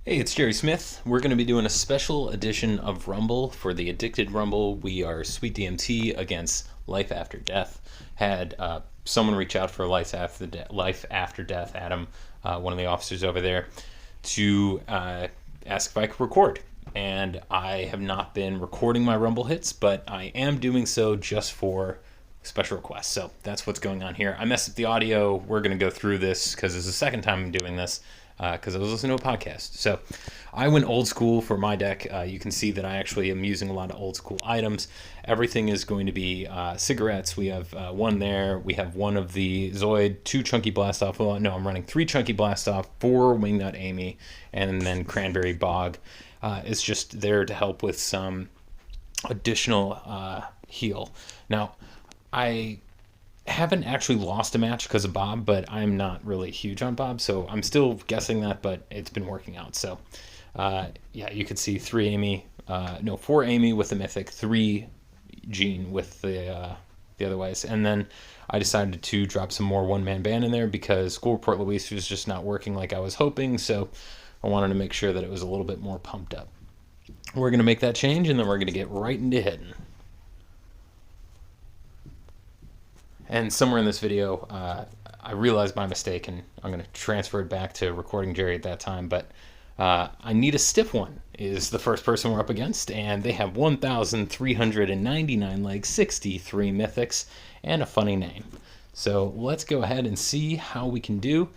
Hey, it's Jerry Smith. We're going to be doing a special edition of Rumble for the Addicted Rumble. We are Sweet DMT against Life After Death. Had someone reach out for Life After Death, Adam, one of the officers over there, to ask if I could record. And I have not been recording my Rumble hits, but I am doing so just for special requests. So that's what's going on here. I messed up the audio. We're going to go through this because it's the second time I'm doing this because I was listening to a podcast. So I went old school for my deck. You can see that I actually am using a lot of old school items. Everything is going to be cigarettes. We have one there. We have one of the Zoid, 2 Chunky Blast Off. Well, no, I'm running 3 Chunky Blast Off, 4 Wingnut Amy, and then Cranberry Bog. It's just there to help with some additional heal. Now, I haven't actually lost a match because of Bob, but I'm not really huge on Bob, so I'm still guessing that, but it's been working out. So, yeah, you can see 4 Amy with the Mythic, 3 Gene with the other ways, and then I decided to drop some more one-man band in there because School Report Luis was just not working like I was hoping, so I wanted to make sure that it was a little bit more pumped up. We're going to make that change, and then we're going to get right into hitting. And somewhere in this video, I realized my mistake, and I'm going to transfer it back to recording Jerry at that time. But I Need a Stiff One is the first person we're up against, and they have 1,399 legs, 63 mythics, and a funny name. So let's go ahead and see how we can do.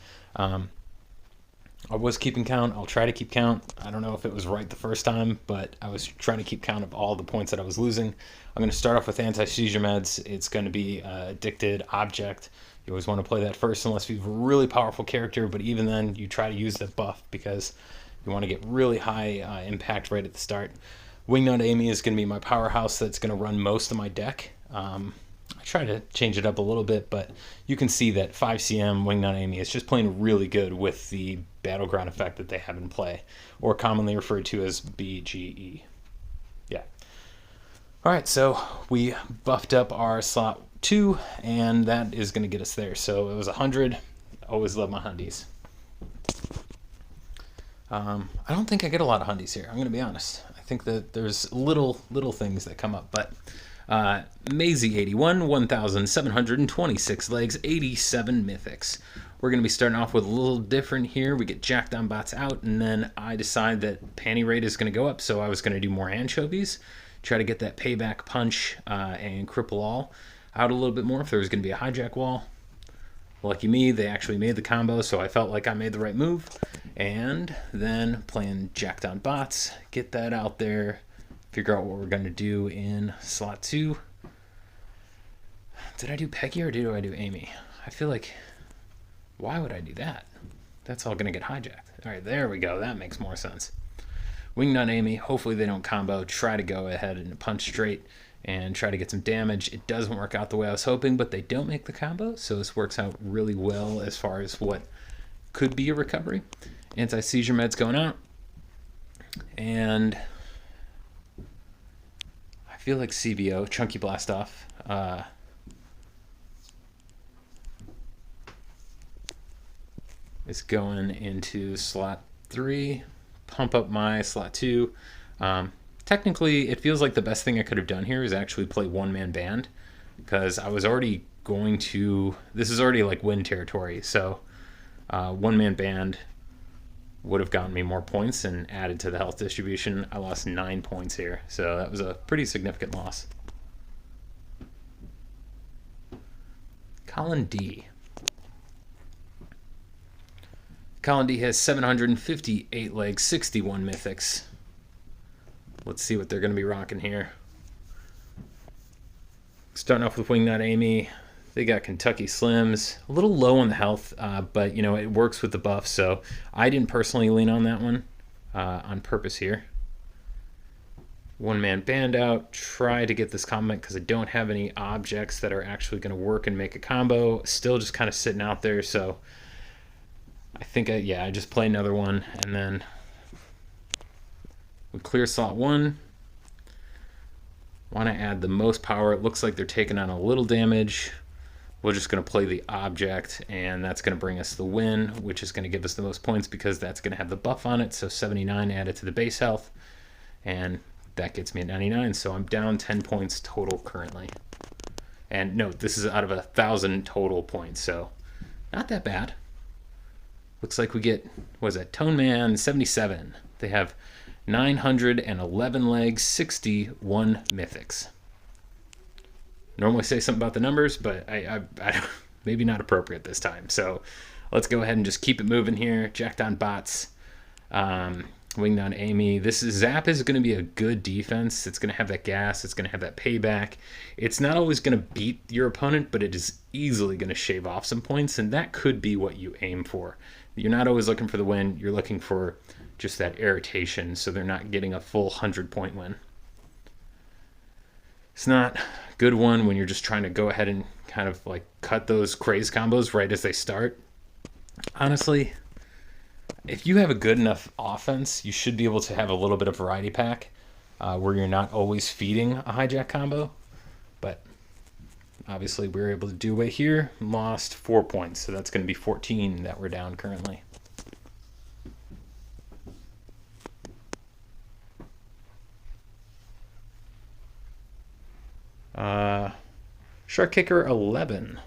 I was keeping count. I'll try to keep count. I don't know if it was right the first time, but I was trying to keep count of all the points that I was losing. I'm going to start off with anti-seizure meds. It's going to be Addicted Object. You always want to play that first unless you have a really powerful character, but even then, you try to use the buff because you want to get really high impact right at the start. Wingnut Amy is going to be my powerhouse that's going to run most of my deck. I try to change it up a little bit, but you can see that 5CM Wingnut Amy is just playing really good with the Battleground effect that they have in play, or commonly referred to as BGE. Yeah. Alright, so we buffed up our slot 2, and that is going to get us there. So it was 100. Always love my hundies. I don't think I get a lot of hundies here, I'm going to be honest. I think that there's little things that come up, but Maisie 81, 1,726 legs, 87 mythics. We're going to be starting off with a little different here. We get Jack Down Bots out, and then I decide that Panty Rate is going to go up, so I was going to do more anchovies, try to get that payback punch and cripple all out a little bit more if there was going to be a hijack wall. Lucky me, they actually made the combo, so I felt like I made the right move. And then playing Jack Down Bots, get that out there, figure out what we're going to do in slot 2. Did I do Peggy or did I do Amy? I feel like, why would I do that? That's all going to get hijacked. All right, there we go. That makes more sense. Wingnut Amy, hopefully they don't combo. Try to go ahead and punch straight and try to get some damage. It doesn't work out the way I was hoping, but they don't make the combo, so this works out really well as far as what could be a recovery. Anti-seizure meds going out. And I feel like CBO, Chunky Blast Off, is going into slot 3. Pump up my slot 2. Technically, it feels like the best thing I could have done here is actually play one-man band, because I was already going to... This is already like win territory, so one-man band would have gotten me more points and added to the health distribution. I lost 9 points here, so that was a pretty significant loss. Colin D. Colin D has 758 legs, 61 mythics. Let's see what they're going to be rocking here. Starting off with Wingnut Amy. They got Kentucky Slims. A little low on the health, but, you know, it works with the buff, so I didn't personally lean on that one on purpose here. One-man band out. Try to get this combo because I don't have any objects that are actually going to work and make a combo. Still just kind of sitting out there, so I think, I just play another one, and then we clear slot 1. Want to add the most power. It looks like they're taking on a little damage. We're just going to play the object, and that's going to bring us the win, which is going to give us the most points because that's going to have the buff on it. So 79 added to the base health, and that gets me at 99. So I'm down 10 points total currently. And note, this is out of 1,000 total points, so not that bad. Looks like we get, what is that, Tone Man 77. They have 911 legs, 61 mythics. Normally say something about the numbers, but I maybe not appropriate this time. So let's go ahead and just keep it moving here. Jacked on bots. Winged on Amy. Zap is going to be a good defense. It's going to have that gas. It's going to have that payback. It's not always going to beat your opponent, but it is easily going to shave off some points, and that could be what you aim for. You're not always looking for the win. You're looking for just that irritation, so they're not getting a full 100-point win. It's not a good one when you're just trying to go ahead and kind of like cut those craze combos right as they start. Honestly, if you have a good enough offense, you should be able to have a little bit of variety pack where you're not always feeding a hijack combo. But obviously we were able to do away here. Lost 4 points, so that's going to be 14 that we're down currently. Shark Kicker 11.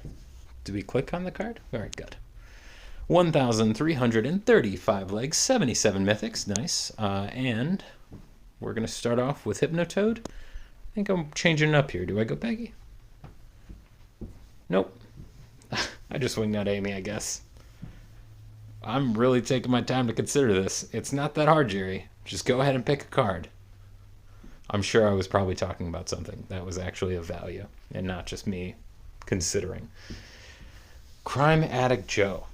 Do we click on the card? All right, good. 1,335 legs, 77 mythics. Nice. And we're going to start off with Hypnotoad. I think I'm changing it up here. Do I go Peggy? Nope. I just winged out Amy, I guess. I'm really taking my time to consider this. It's not that hard, Jerry. Just go ahead and pick a card. I'm sure I was probably talking about something that was actually of value and not just me considering. Crime Addict Joe.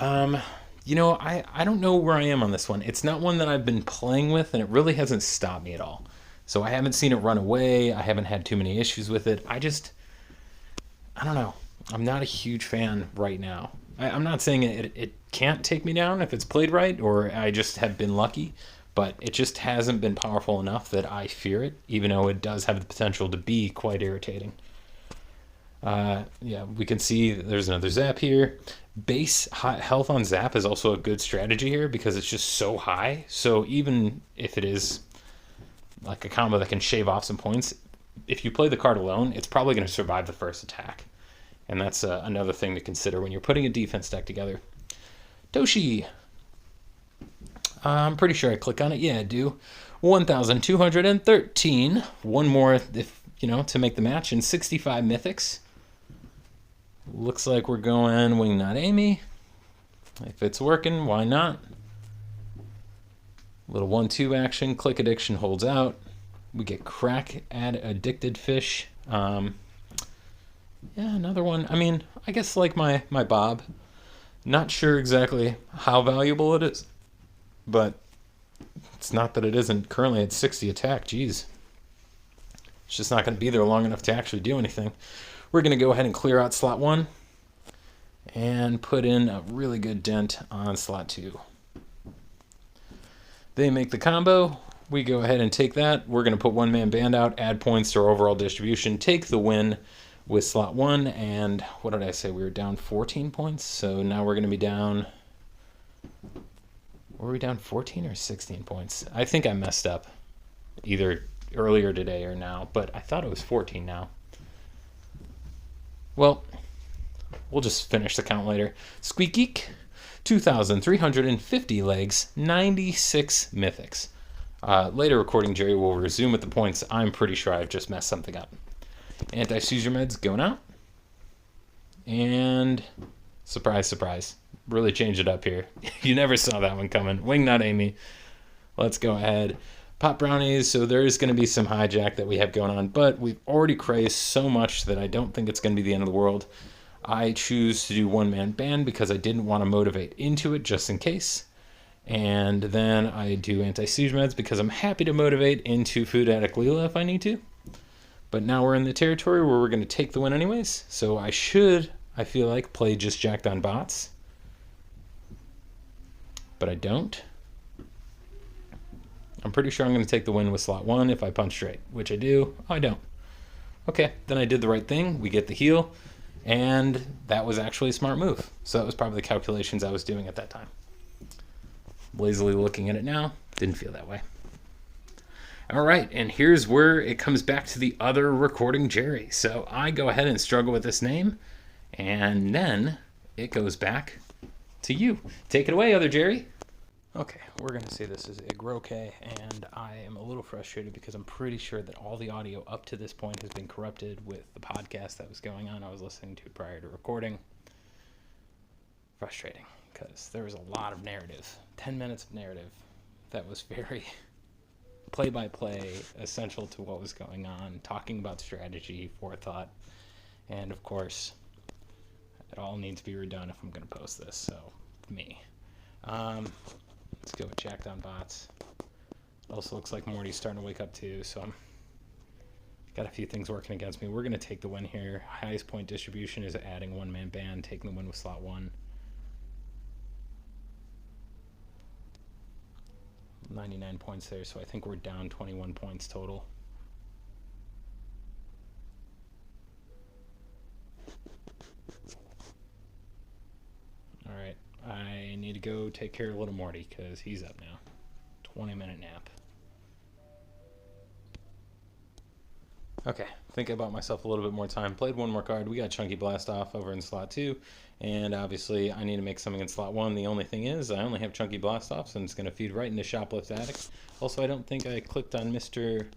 You know, I don't know where I am on this one. It's not one that I've been playing with, and it really hasn't stopped me at all. So I haven't seen it run away. I haven't had too many issues with it. I don't know. I'm not a huge fan right now. I'm not saying it can't take me down if it's played right, or I just have been lucky, but it just hasn't been powerful enough that I fear it, even though it does have the potential to be quite irritating. Yeah, we can see there's another Zap here. Base health on Zap is also a good strategy here because it's just so high. So even if it is like a combo that can shave off some points, if you play the card alone, it's probably going to survive the first attack. And that's another thing to consider when you're putting a defense deck together. Doshi. I'm pretty sure I click on it. Yeah, I do. 1,213. One more, if to make the match, and 65 mythics. Looks like we're going Wing Not Amy. If it's working, why not? Little 1-2 action. Click Addiction holds out. We get Crack Add Addicted Fish. Yeah, another one. I mean, I guess like my Bob. Not sure exactly how valuable it is, but it's not that it isn't. Currently at 60 attack. Jeez. It's just not going to be there long enough to actually do anything. We're going to go ahead and clear out slot 1 and put in a really good dent on slot 2. They make the combo. We go ahead and take that. We're going to put one-man band out, add points to our overall distribution, take the win with slot 1, and what did I say? We were down 14 points, so now we're going to be down... Were we down 14 or 16 points? I think I messed up either earlier today or now, but I thought it was 14 now. Well, we'll just finish the count later. Squeak Geek, 2,350 legs, 96 mythics. Later recording, Jerry will resume with the points. I'm pretty sure I've just messed something up. Anti-seizure meds going out. And surprise, surprise. Really changed it up here. You never saw that one coming. Wing Not Amy. Let's go ahead. Pop brownies, so there is going to be some hijack that we have going on, but we've already crazed so much that I don't think it's going to be the end of the world. I choose to do one-man band because I didn't want to motivate into it just in case. And then I do anti-seizure meds because I'm happy to motivate into Food Addict Leela if I need to. But now we're in the territory where we're going to take the win anyways, so I feel like, play just jacked on bots. But I don't. I'm pretty sure I'm going to take the win with slot 1 if I punch straight, which I do. Oh, I don't. Okay, then I did the right thing. We get the heal, and that was actually a smart move. So that was probably the calculations I was doing at that time. Lazily looking at it now, didn't feel that way. All right, and here's where it comes back to the other recording Jerry. So I go ahead and struggle with this name, and then it goes back to you. Take it away, other Jerry. Okay, we're going to say this is Igroke, and I am a little frustrated because I'm pretty sure that all the audio up to this point has been corrupted with the podcast that was going on. I was listening to prior to recording. Frustrating, because there was a lot of narrative, 10 minutes of narrative that was very play-by-play, essential to what was going on, talking about strategy, forethought, and of course, it all needs to be redone if I'm going to post this, so me. Let's go with Jacked on Bots. Also looks like Morty's starting to wake up too, so I'm got a few things working against me. We're going to take the win here. Highest point distribution is adding one-man band, taking the win with slot 1. 99 points there, so I think we're down 21 points total. Alright, I need to go take care of little Morty because he's up now. 20-minute nap. Okay, think about myself a little bit more time. Played one more card. We got Chunky Blast Off over in slot 2. And obviously, I need to make something in slot 1. The only thing is, I only have Chunky Blast Offs, and it's going to feed right into Shoplift Addict. Also, I don't think I clicked on Mr.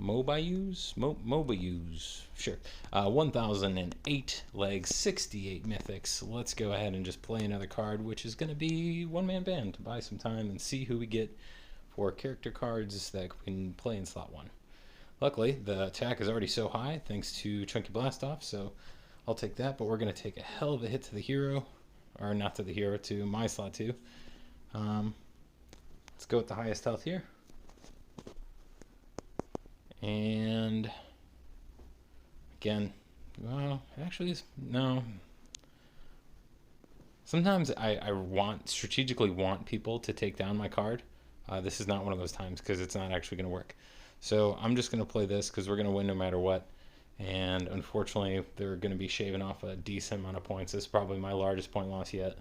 Mobiuse. Sure. 1008 legs, 68 mythics. Let's go ahead and just play another card, which is going to be one-man band to buy some time and see who we get for character cards that we can play in slot 1. Luckily, the attack is already so high thanks to Chunky Blast Off, so I'll take that, but we're going to take a hell of a hit to the hero, or not to the hero, to my slot 2. Let's go with the highest health here. And again, well, actually, no. Sometimes I strategically want people to take down my card. This is not one of those times because it's not actually going to work. So I'm just going to play this because we're going to win no matter what. And unfortunately, they're going to be shaving off a decent amount of points. This is probably my largest point loss yet.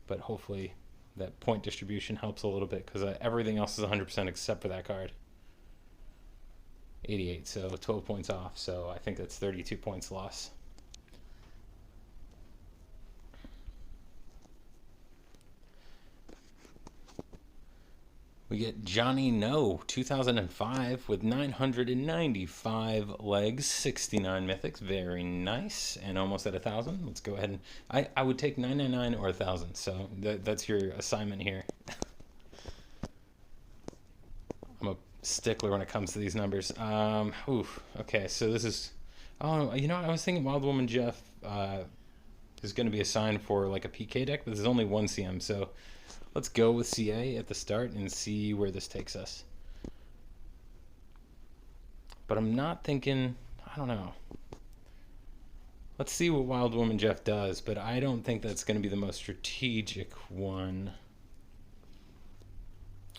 But hopefully that point distribution helps a little bit because everything else is 100% except for that card. 88, so 12 points off. So I think that's 32 points loss. We get Johnny No, 2005 with 995 legs, 69 mythics. Very nice. And almost at 1,000. Let's go ahead and... I would take 999 or 1,000. So that's your assignment here. I'm a stickler when it comes to these numbers. Okay, so this is... Oh, you know what? I was thinking Wild Woman Jeff is going to be assigned for like a PK deck, but there's only one CM, so... Let's go with CA at the start and see where this takes us. But I'm not thinking, I don't know. Let's see what Wild Woman Jeff does, but I don't think that's going to be the most strategic one.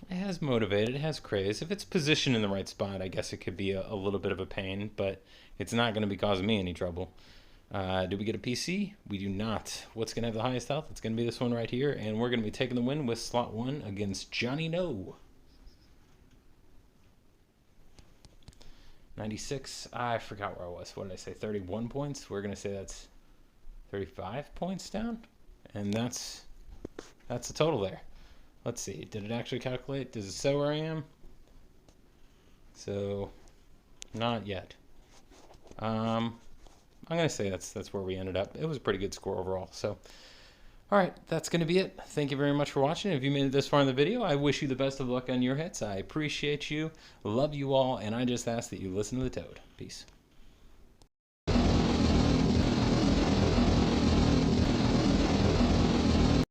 It has motivated, it has craze. If it's positioned in the right spot, I guess it could be a little bit of a pain, but it's not going to be causing me any trouble. Do we get a PC? We do not. What's going to have the highest health? It's going to be this one right here, and we're going to be taking the win with slot 1 against Johnny No. 96. I forgot where I was. What did I say? 31 points? We're going to say that's 35 points down, and that's the total there. Let's see. Did it actually calculate? Does it say where I am? So, not yet. I'm going to say that's where we ended up. It was a pretty good score overall. So, all right, that's going to be it. Thank you very much for watching. If you made it this far in the video, I wish you the best of luck on your hits. I appreciate you, love you all, and I just ask that you listen to the Toad. Peace.